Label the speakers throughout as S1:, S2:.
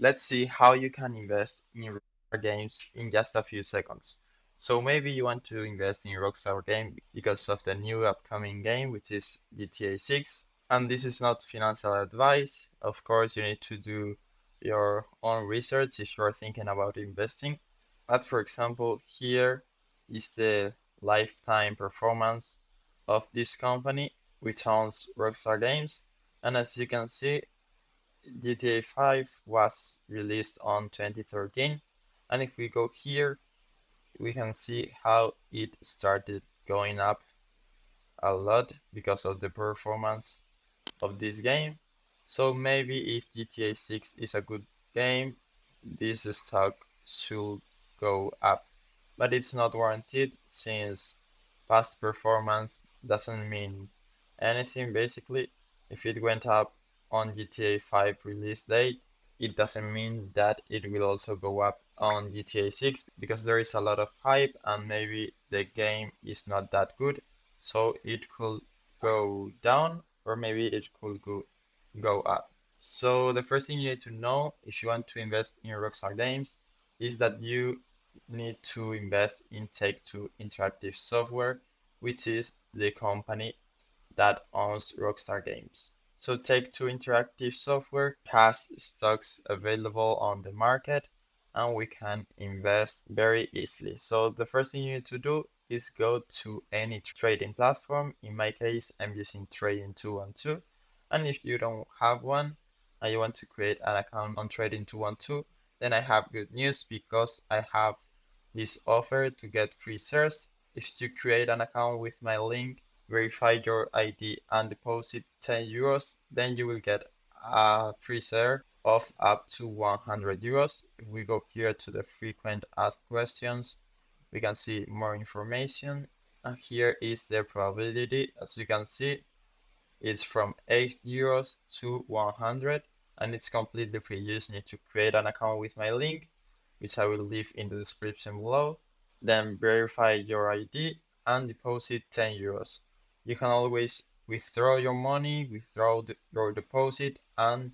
S1: Let's see how you can invest in Rockstar games in just a few seconds. So maybe you want to invest in Rockstar game because of the new upcoming game, which is GTA 6. And this is not financial advice. Of course, you need to do your own research if you're thinking about investing. But for example, here is the lifetime performance of this company, which owns Rockstar Games. And as you can see, GTA 5 was released on 2013, and if we go here, we can see how it started going up a lot because of the performance of this game. So maybe if GTA 6 is a good game, this stock should go up. But it's not warranted since past performance doesn't mean anything basically. If it went up on GTA 5 release date, it doesn't mean that it will also go up on GTA 6 because there is a lot of hype and maybe the game is not that good. So it could go down or maybe it could go up. So the first thing you need to know if you want to invest in Rockstar Games is that you need to invest in Take-Two Interactive Software, which is the company that owns Rockstar Games. So Take-Two Interactive Software has stocks available on the market and we can invest very easily. So the first thing you need to do is go to any trading platform. In my case, I'm using Trading 212. And if you don't have one and you want to create an account on Trading 212, then I have good news because I have this offer to get free shares. If you create an account with my link, verify your ID and deposit 10 euros, then you will get a free share of up to 100 euros. If we go here to the frequent asked questions, we can see more information. And here is the probability. As you can see, it's from 8 euros to 100 and it's completely free. You just need to create an account with my link, which I will leave in the description below. Then verify your ID and deposit 10 euros. You can always withdraw your money, withdraw your deposit, and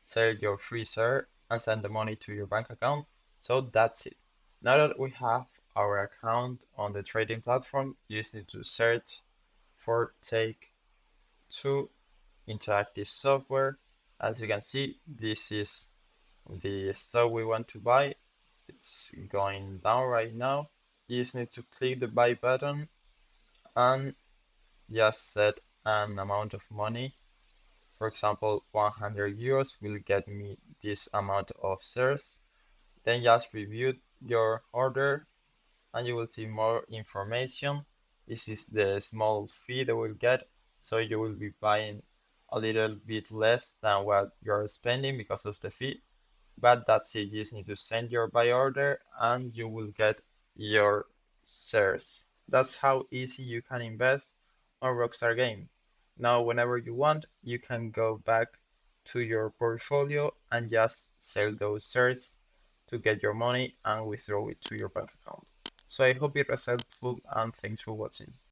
S1: sell your free share and send the money to your bank account. So that's it. Now that we have our account on the trading platform, you just need to search for Take-Two Interactive Software. As you can see, this is the stock we want to buy. It's going down right now. You just need to click the buy button and just set an amount of money. For example, 100 euros will get me this amount of shares. Then just review your order and you will see more information. This is the small fee that we'll get. So you will be buying a little bit less than what you're spending because of the fee. But that's it. You just need to send your buy order and you will get your shares. That's how easy you can invest on Rockstar Game. Now, whenever you want, you can go back to your portfolio and just sell those shares to get your money and withdraw it to your bank account. So I hope it was helpful and thanks for watching.